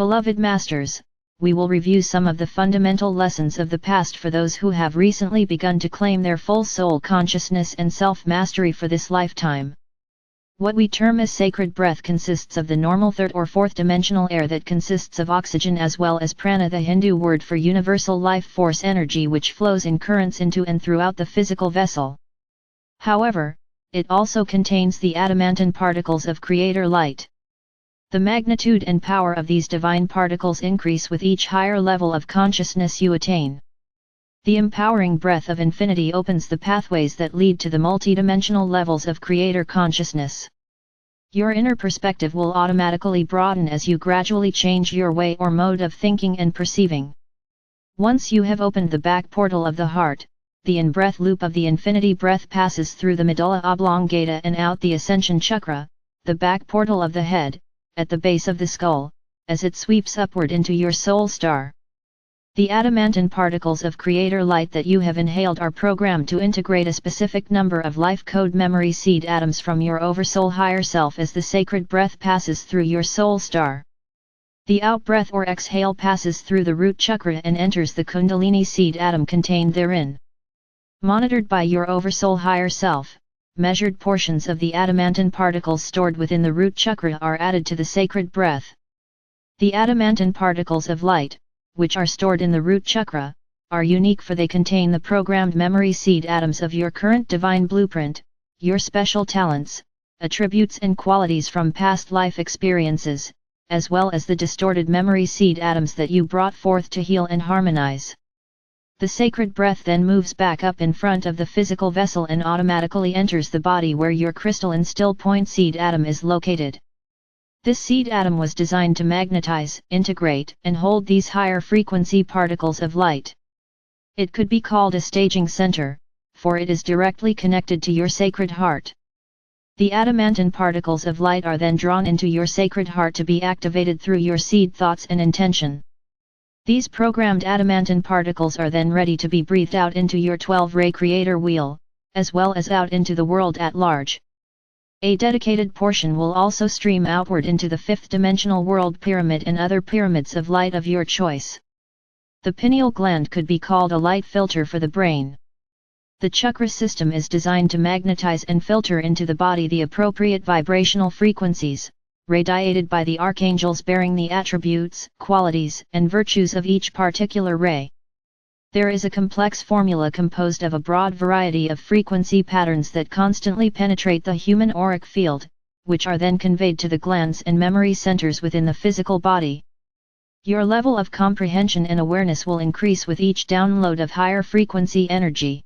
Beloved Masters, we will review some of the fundamental lessons of the past for those who have recently begun to claim their full soul consciousness and self-mastery for this lifetime. What we term as sacred breath consists of the normal third or fourth dimensional air that consists of oxygen as well as prana, the Hindu word for universal life force energy, which flows in currents into and throughout the physical vessel. However, it also contains the adamantine particles of creator light. The magnitude and power of these divine particles increase with each higher level of consciousness you attain. The empowering breath of infinity opens the pathways that lead to the multidimensional levels of creator consciousness. Your inner perspective will automatically broaden as you gradually change your way or mode of thinking and perceiving. Once you have opened the back portal of the heart, the in-breath loop of the infinity breath passes through the medulla oblongata and out the ascension chakra, the back portal of the head, at the base of the skull, as it sweeps upward into your soul star. The adamantine particles of creator light that you have inhaled are programmed to integrate a specific number of life code memory seed atoms from your oversoul higher self as the sacred breath passes through your soul star. The out-breath or exhale passes through the root chakra and enters the kundalini seed atom contained therein. Monitored by your oversoul higher self, measured portions of the adamantine particles stored within the root chakra are added to the sacred breath. The adamantine particles of light, which are stored in the root chakra, are unique for they contain the programmed memory seed atoms of your current divine blueprint, your special talents, attributes and qualities from past life experiences, as well as the distorted memory seed atoms that you brought forth to heal and harmonize. The sacred breath then moves back up in front of the physical vessel and automatically enters the body where your crystalline still point seed atom is located. This seed atom was designed to magnetize, integrate, and hold these higher frequency particles of light. It could be called a staging center, for it is directly connected to your sacred heart. The adamantine particles of light are then drawn into your sacred heart to be activated through your seed thoughts and intention. These programmed adamantine particles are then ready to be breathed out into your 12-ray creator wheel, as well as out into the world at large. A dedicated portion will also stream outward into the fifth-dimensional world pyramid and other pyramids of light of your choice. The pineal gland could be called a light filter for the brain. The chakra system is designed to magnetize and filter into the body the appropriate vibrational frequencies, radiated by the archangels bearing the attributes, qualities, and virtues of each particular ray. There is a complex formula composed of a broad variety of frequency patterns that constantly penetrate the human auric field, which are then conveyed to the glands and memory centers within the physical body. Your level of comprehension and awareness will increase with each download of higher frequency energy.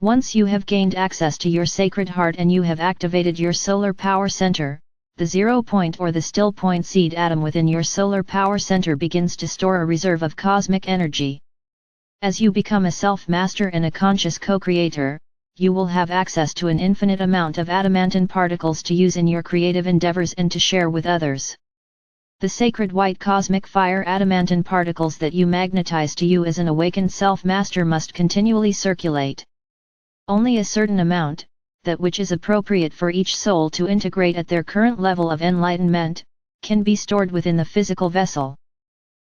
Once you have gained access to your sacred heart and you have activated your solar power center, the 0 point or the still point seed atom within your solar power center begins to store a reserve of cosmic energy. As you become a self-master and a conscious co-creator, you will have access to an infinite amount of adamantine particles to use in your creative endeavors and to share with others. The sacred white cosmic fire adamantine particles that you magnetize to you as an awakened self-master must continually circulate. Only a certain amount, that which is appropriate for each soul to integrate at their current level of enlightenment, can be stored within the physical vessel.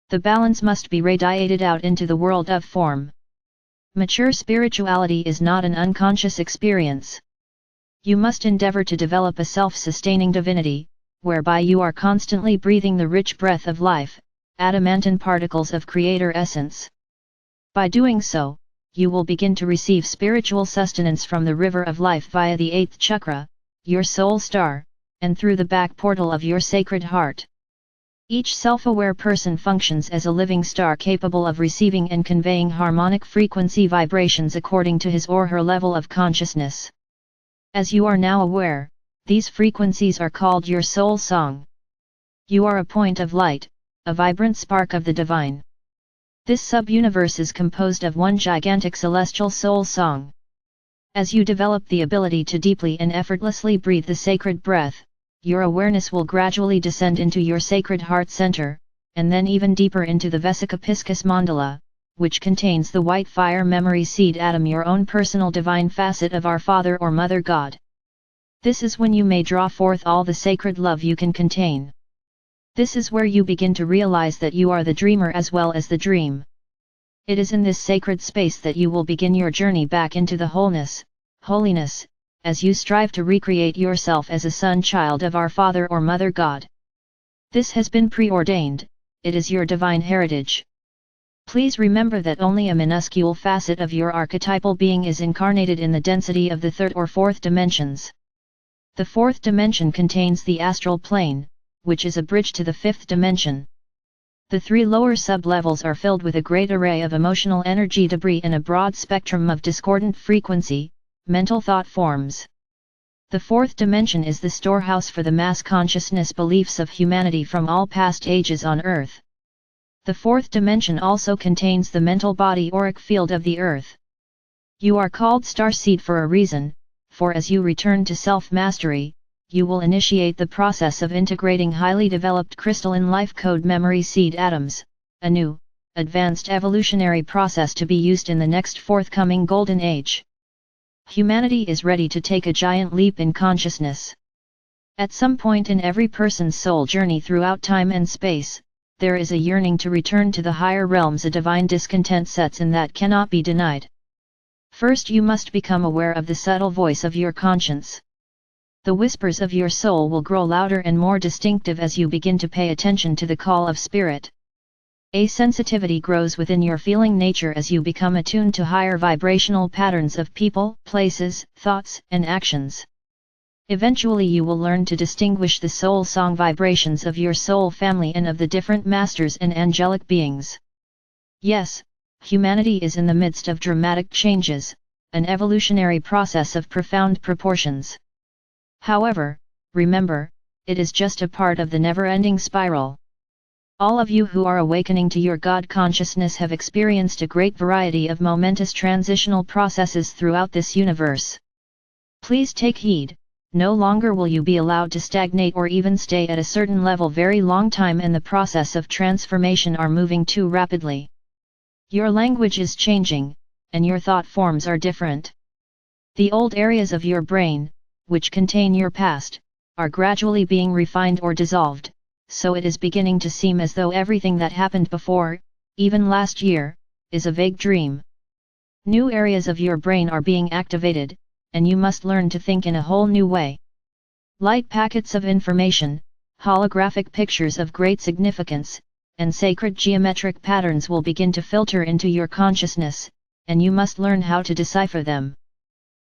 The balance must be radiated out into the world of form. Mature spirituality is not an unconscious experience. You must endeavor to develop a self-sustaining divinity, whereby you are constantly breathing the rich breath of life, adamantine particles of creator essence. By doing so, you will begin to receive spiritual sustenance from the river of life via the 8th chakra, your soul star, and through the back portal of your sacred heart. Each self-aware person functions as a living star capable of receiving and conveying harmonic frequency vibrations according to his or her level of consciousness. As you are now aware, these frequencies are called your soul song. You are a point of light, a vibrant spark of the divine. This sub-universe is composed of one gigantic celestial soul song. As you develop the ability to deeply and effortlessly breathe the sacred breath, your awareness will gradually descend into your sacred heart center, and then even deeper into the Vesika Piscis Mandala, which contains the white fire memory seed atom, your own personal divine facet of our Father or Mother God. This is when you may draw forth all the sacred love you can contain. This is where you begin to realize that you are the dreamer as well as the dream. It is in this sacred space that you will begin your journey back into the wholeness, holiness, as you strive to recreate yourself as a son-child of our Father or Mother God. This has been preordained, it is your divine heritage. Please remember that only a minuscule facet of your archetypal being is incarnated in the density of the third or fourth dimensions. The fourth dimension contains the astral plane, which is a bridge to the fifth dimension. The three lower sub-levels are filled with a great array of emotional energy debris in a broad spectrum of discordant frequency, mental thought forms. The fourth dimension is the storehouse for the mass consciousness beliefs of humanity from all past ages on Earth. The fourth dimension also contains the mental body auric field of the Earth. You are called starseed for a reason, for as you return to self-mastery, you will initiate the process of integrating highly developed crystalline life code memory seed atoms, a new, advanced evolutionary process to be used in the next forthcoming golden age. Humanity is ready to take a giant leap in consciousness. At some point in every person's soul journey throughout time and space, there is a yearning to return to the higher realms. A divine discontent sets in that cannot be denied. First you must become aware of the subtle voice of your conscience. The whispers of your soul will grow louder and more distinctive as you begin to pay attention to the call of spirit. A sensitivity grows within your feeling nature as you become attuned to higher vibrational patterns of people, places, thoughts, and actions. Eventually you will learn to distinguish the soul song vibrations of your soul family and of the different masters and angelic beings. Yes, humanity is in the midst of dramatic changes, an evolutionary process of profound proportions. However, remember, it is just a part of the never-ending spiral. All of you who are awakening to your God consciousness have experienced a great variety of momentous transitional processes throughout this universe. Please take heed, no longer will you be allowed to stagnate or even stay at a certain level very long time, and the process of transformation are moving too rapidly. Your language is changing, and your thought forms are different. The old areas of your brain, which contain your past, are gradually being refined or dissolved, so it is beginning to seem as though everything that happened before, even last year, is a vague dream. New areas of your brain are being activated, and you must learn to think in a whole new way. Light packets of information, holographic pictures of great significance, and sacred geometric patterns will begin to filter into your consciousness, and you must learn how to decipher them.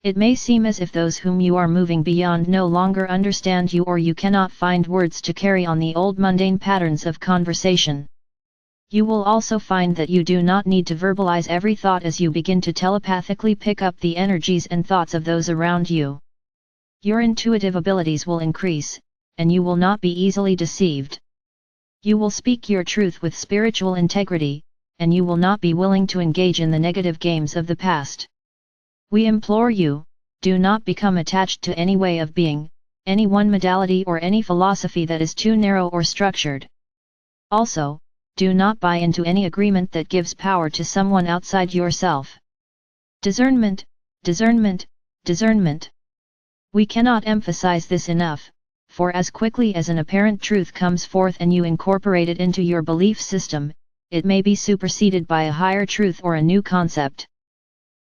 It may seem as if those whom you are moving beyond no longer understand you, or you cannot find words to carry on the old mundane patterns of conversation. You will also find that you do not need to verbalize every thought as you begin to telepathically pick up the energies and thoughts of those around you. Your intuitive abilities will increase, and you will not be easily deceived. You will speak your truth with spiritual integrity, and you will not be willing to engage in the negative games of the past. We implore you, do not become attached to any way of being, any one modality or any philosophy that is too narrow or structured. Also, do not buy into any agreement that gives power to someone outside yourself. Discernment, discernment, discernment. We cannot emphasize this enough, for as quickly as an apparent truth comes forth and you incorporate it into your belief system, it may be superseded by a higher truth or a new concept.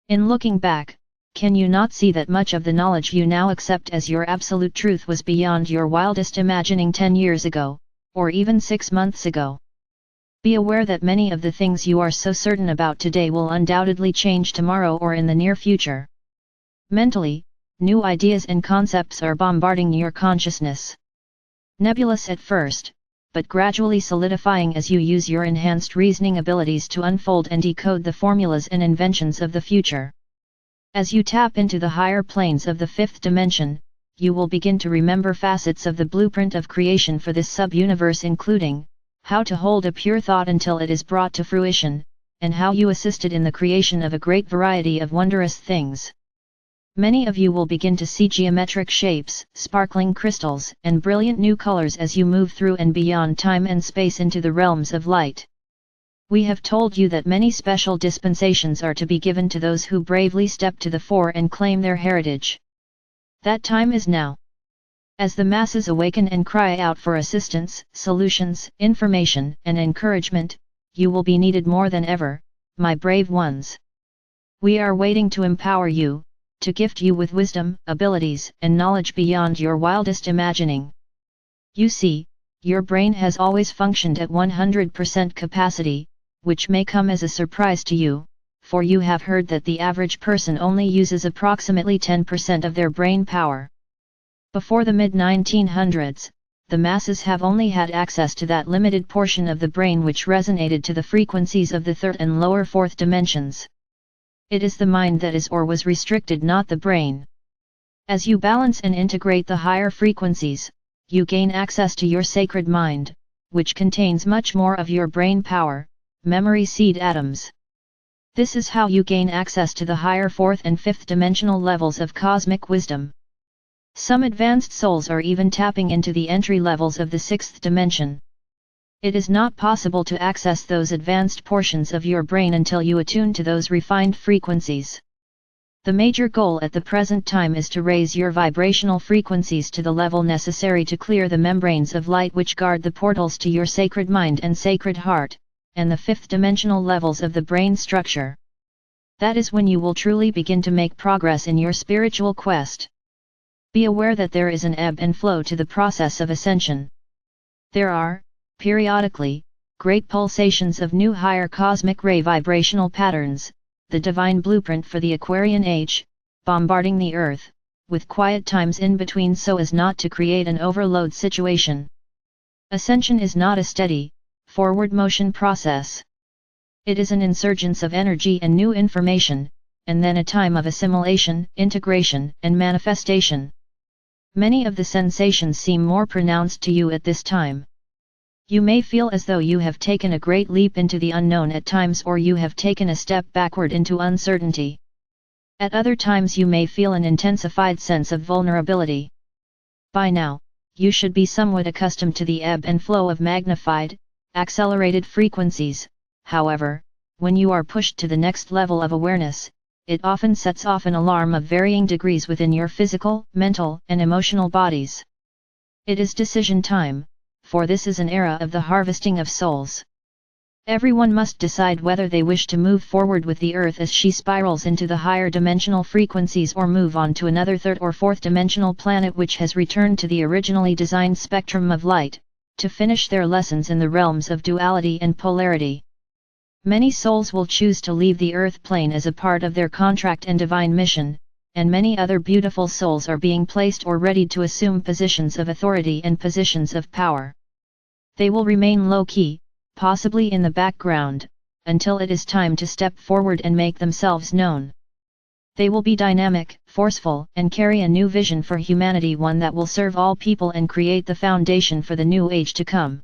In looking back, can you not see that much of the knowledge you now accept as your absolute truth was beyond your wildest imagining 10 years ago, or even 6 months ago? Be aware that many of the things you are so certain about today will undoubtedly change tomorrow or in the near future. Mentally, new ideas and concepts are bombarding your consciousness. Nebulous at first, but gradually solidifying as you use your enhanced reasoning abilities to unfold and decode the formulas and inventions of the future. As you tap into the higher planes of the fifth dimension, you will begin to remember facets of the blueprint of creation for this sub-universe, including how to hold a pure thought until it is brought to fruition, and how you assisted in the creation of a great variety of wondrous things. Many of you will begin to see geometric shapes, sparkling crystals, and brilliant new colors as you move through and beyond time and space into the realms of light. We have told you that many special dispensations are to be given to those who bravely step to the fore and claim their heritage. That time is now. As the masses awaken and cry out for assistance, solutions, information, and encouragement, you will be needed more than ever, my brave ones. We are waiting to empower you, to gift you with wisdom, abilities, and knowledge beyond your wildest imagining. You see, your brain has always functioned at 100% capacity, which may come as a surprise to you, for you have heard that the average person only uses approximately 10% of their brain power. Before the mid-1900s, the masses have only had access to that limited portion of the brain which resonated to the frequencies of the third and lower fourth dimensions. It is the mind that is or was restricted, not the brain. As you balance and integrate the higher frequencies, you gain access to your sacred mind, which contains much more of your brain power, memory seed atoms. This is how you gain access to the higher fourth and fifth dimensional levels of cosmic wisdom. Some advanced souls are even tapping into the entry levels of the sixth dimension. It is not possible to access those advanced portions of your brain until you attune to those refined frequencies. The major goal at the present time is to raise your vibrational frequencies to the level necessary to clear the membranes of light which guard the portals to your sacred mind and sacred heart, and the fifth dimensional levels of the brain structure. That is when you will truly begin to make progress in your spiritual quest. Be aware that there is an ebb and flow to the process of ascension. There are, periodically, great pulsations of new higher cosmic ray vibrational patterns, the divine blueprint for the Aquarian age, bombarding the earth, with quiet times in between so as not to create an overload situation. Ascension is not a steady, forward motion process. It is an insurgence of energy and new information, and then a time of assimilation, integration, and manifestation. Many of the sensations seem more pronounced to you at this time. You may feel as though you have taken a great leap into the unknown at times, or you have taken a step backward into uncertainty. At other times you may feel an intensified sense of vulnerability. By now, you should be somewhat accustomed to the ebb and flow of magnified, accelerated frequencies. However, when you are pushed to the next level of awareness, it often sets off an alarm of varying degrees within your physical, mental, and emotional bodies. It is decision time, for this is an era of the harvesting of souls. Everyone must decide whether they wish to move forward with the earth as she spirals into the higher dimensional frequencies, or move on to another third or fourth dimensional planet which has returned to the originally designed spectrum of light, to finish their lessons in the realms of duality and polarity. Many souls will choose to leave the earth plane as a part of their contract and divine mission, and many other beautiful souls are being placed or readied to assume positions of authority and positions of power. They will remain low-key, possibly in the background, until it is time to step forward and make themselves known. They will be dynamic, forceful, and carry a new vision for humanity, one that will serve all people and create the foundation for the new age to come.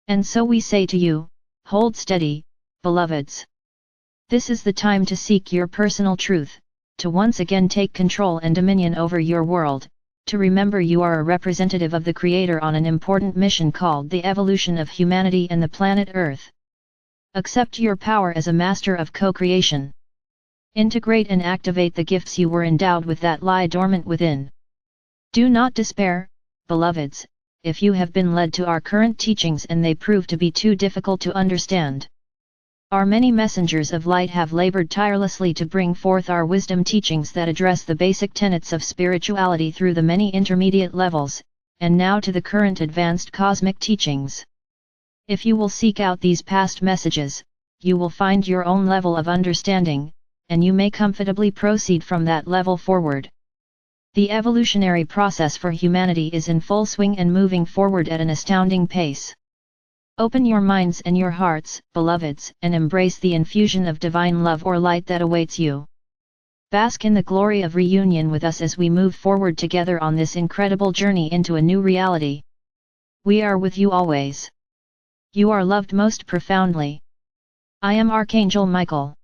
And so we say to you, hold steady, beloveds. This is the time to seek your personal truth, to once again take control and dominion over your world, to remember you are a representative of the Creator on an important mission called the evolution of humanity and the planet Earth. Accept your power as a master of co-creation. Integrate and activate the gifts you were endowed with that lie dormant within. Do not despair, beloveds, if you have been led to our current teachings and they prove to be too difficult to understand. Our many messengers of light have labored tirelessly to bring forth our wisdom teachings that address the basic tenets of spirituality through the many intermediate levels, and now to the current advanced cosmic teachings. If you will seek out these past messages, you will find your own level of understanding, and you may comfortably proceed from that level forward. The evolutionary process for humanity is in full swing and moving forward at an astounding pace. Open your minds and your hearts, beloveds, and embrace the infusion of divine love or light that awaits you. Bask in the glory of reunion with us as we move forward together on this incredible journey into a new reality. We are with you always. You are loved most profoundly. I am Archangel Michael.